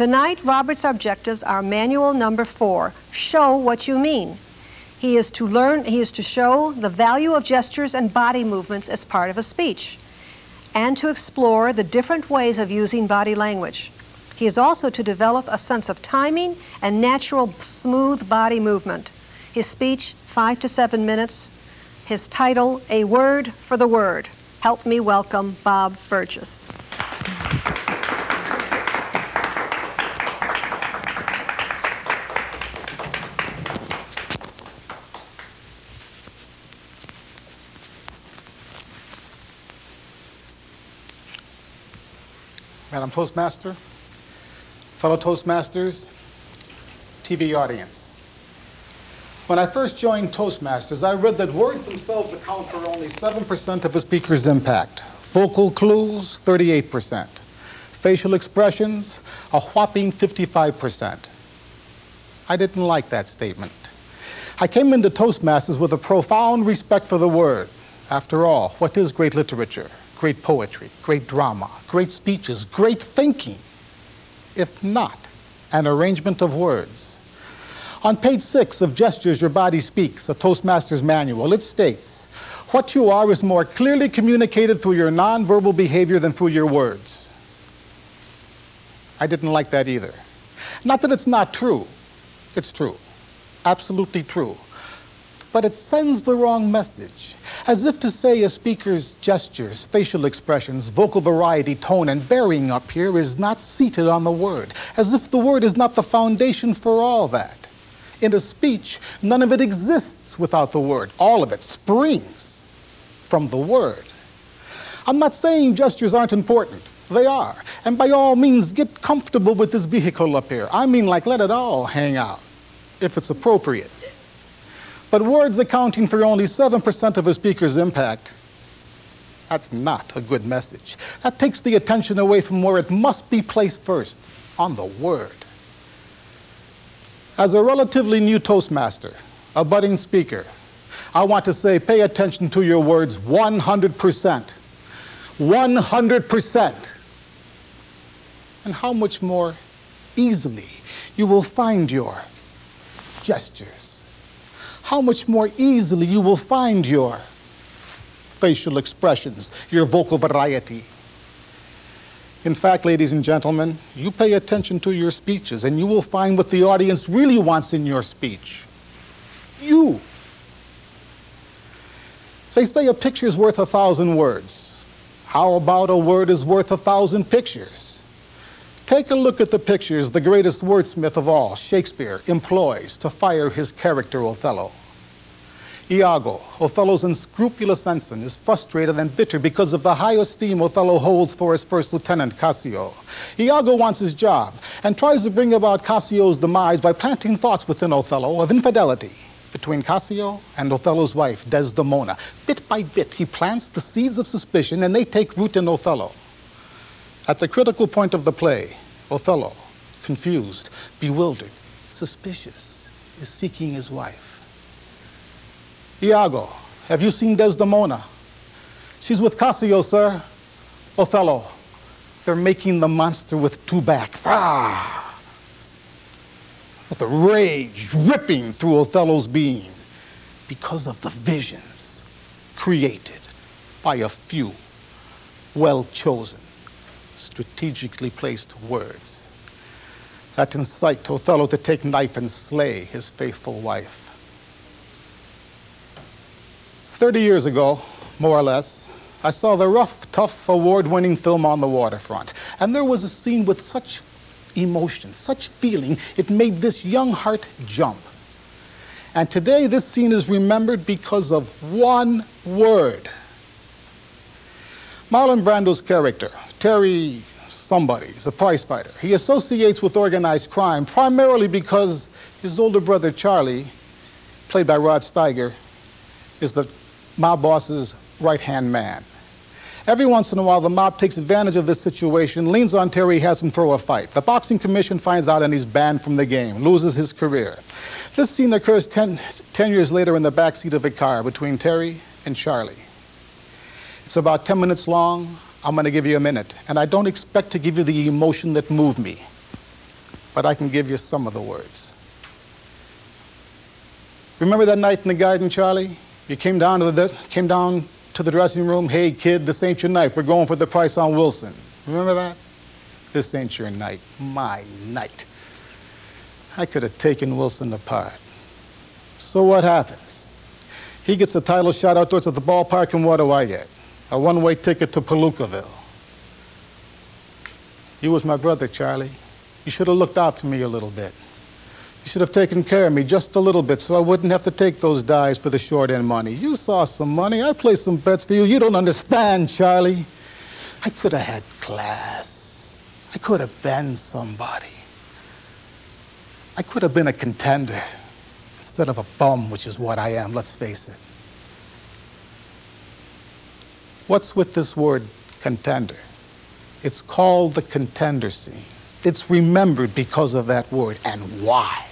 Tonight, Robert's objectives are manual number 4, show what you mean. He is to show the value of gestures and body movements as part of a speech, and to explore the different ways of using body language. He is also to develop a sense of timing and natural, smooth body movement. His speech, 5 to 7 minutes. His title, A Word for the Word. Help me welcome Bob Burgess. Madam Toastmaster, fellow Toastmasters, TV audience. When I first joined Toastmasters, I read that words themselves account for only 7% of a speaker's impact. Vocal clues, 38%. Facial expressions, a whopping 55%. I didn't like that statement. I came into Toastmasters with a profound respect for the word. After all, what is great literature? Great poetry, great drama, great speeches, great thinking, if not an arrangement of words. On page 6 of Gestures Your Body Speaks, a Toastmasters manual, it states, what you are is more clearly communicated through your nonverbal behavior than through your words. I didn't like that either. Not that it's not true. It's true. Absolutely true. But it sends the wrong message. As if to say a speaker's gestures, facial expressions, vocal variety, tone, and bearing up here is not seated on the word. As if the word is not the foundation for all that. In a speech, none of it exists without the word. All of it springs from the word. I'm not saying gestures aren't important. They are. And by all means, get comfortable with this vehicle up here. I mean, like, let it all hang out, if it's appropriate. But words accounting for only 7% of a speaker's impact, that's not a good message. That takes the attention away from where it must be placed first, on the word. As a relatively new Toastmaster, a budding speaker, I want to say pay attention to your words 100%. 100%. And how much more easily you will find your gestures. How much more easily you will find your facial expressions, your vocal variety. In fact, ladies and gentlemen, you pay attention to your speeches and you will find what the audience really wants in your speech. You. They say a picture's worth 1,000 words. How about a word is worth 1,000 pictures? Take a look at the pictures the greatest wordsmith of all, Shakespeare, employs to fire his character Othello. Iago, Othello's unscrupulous ensign, is frustrated and bitter because of the high esteem Othello holds for his first lieutenant, Cassio. Iago wants his job and tries to bring about Cassio's demise by planting thoughts within Othello of infidelity between Cassio and Othello's wife, Desdemona. Bit by bit, he plants the seeds of suspicion and they take root in Othello. At the critical point of the play, Othello, confused, bewildered, suspicious, is seeking his wife. Iago, have you seen Desdemona? She's with Cassio, sir. Othello, they're making the monster with 2 backs. Ah! With a rage ripping through Othello's being because of the visions created by a few well-chosen, strategically placed words that incite Othello to take knife and slay his faithful wife. 30 years ago, more or less, I saw the rough, tough, award-winning film On the Waterfront. And there was a scene with such emotion, such feeling, it made this young heart jump. And today, this scene is remembered because of one word. Marlon Brando's character, Terry somebody, is a prize fighter. He associates with organized crime primarily because his older brother, Charlie, played by Rod Steiger, is the mob boss's right-hand man. Every once in a while, the mob takes advantage of this situation, leans on Terry, has him throw a fight. The boxing commission finds out and he's banned from the game, loses his career. This scene occurs 10 years later in the backseat of a car between Terry and Charlie. It's about 10 minutes long. I'm going to give you a minute, and I don't expect to give you the emotion that moved me. but I can give you some of the words. Remember that night in the garden, Charlie? You came down to the dressing room. Hey, kid, this ain't your night. We're going for the price on Wilson. Remember that? This ain't your night. My night. I could have taken Wilson apart. So what happens? He gets a title shot outdoors at the ballpark, and what do I get? A one-way ticket to Palookaville. You was my brother, Charlie. You should have looked out for me a little bit. You should have taken care of me just a little bit so I wouldn't have to take those dives for the short-end money. You saw some money. I placed some bets for you. You don't understand, Charlie. I could have had class. I could have been somebody. I could have been a contender instead of a bum, which is what I am, let's face it. What's with this word contender? It's called the contender scene. It's remembered because of that word. And why?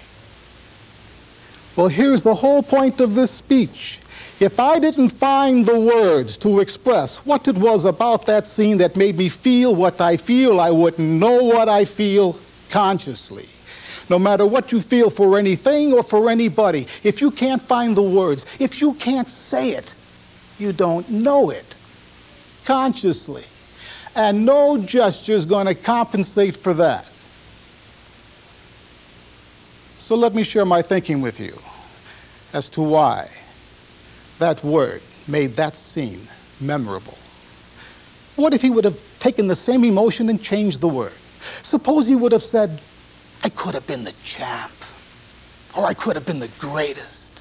Well, here's the whole point of this speech. If I didn't find the words to express what it was about that scene that made me feel what I feel, I wouldn't know what I feel consciously. No matter what you feel for anything or for anybody, if you can't find the words, if you can't say it, you don't know it consciously. And no gesture is going to compensate for that. So let me share my thinking with you as to why that word made that scene memorable. What if he would have taken the same emotion and changed the word? Suppose he would have said, I could have been the champ, or I could have been the greatest.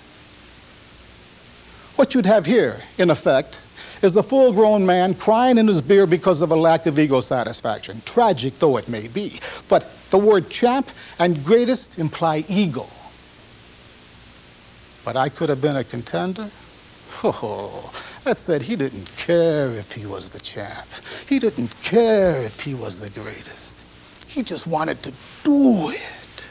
What you'd have here, in effect, is a full-grown man crying in his beer because of a lack of ego satisfaction, tragic though it may be. But the word champ and greatest imply ego. But I could have been a contender? Oh, that said he didn't care if he was the champ. He didn't care if he was the greatest. He just wanted to do it.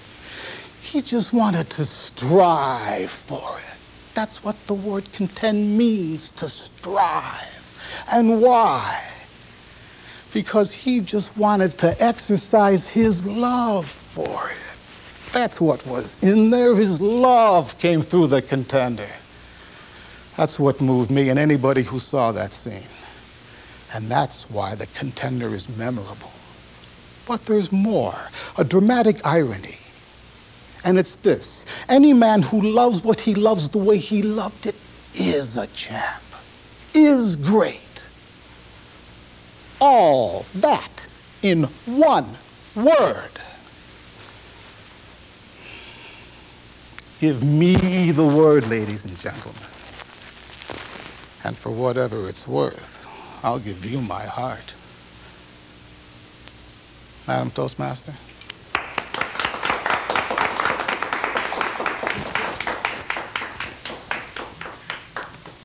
He just wanted to strive for it. That's what the word contend means, to strive. And why? Because he just wanted to exercise his love for it. That's what was in there. His love came through the contender. That's what moved me and anybody who saw that scene. And that's why the contender is memorable. But there's more, a dramatic irony. And it's this: any man who loves what he loves the way he loved it is a champ, is great. All that in one word. Give me the word, ladies and gentlemen. And for whatever it's worth, I'll give you my heart. Madam Toastmaster?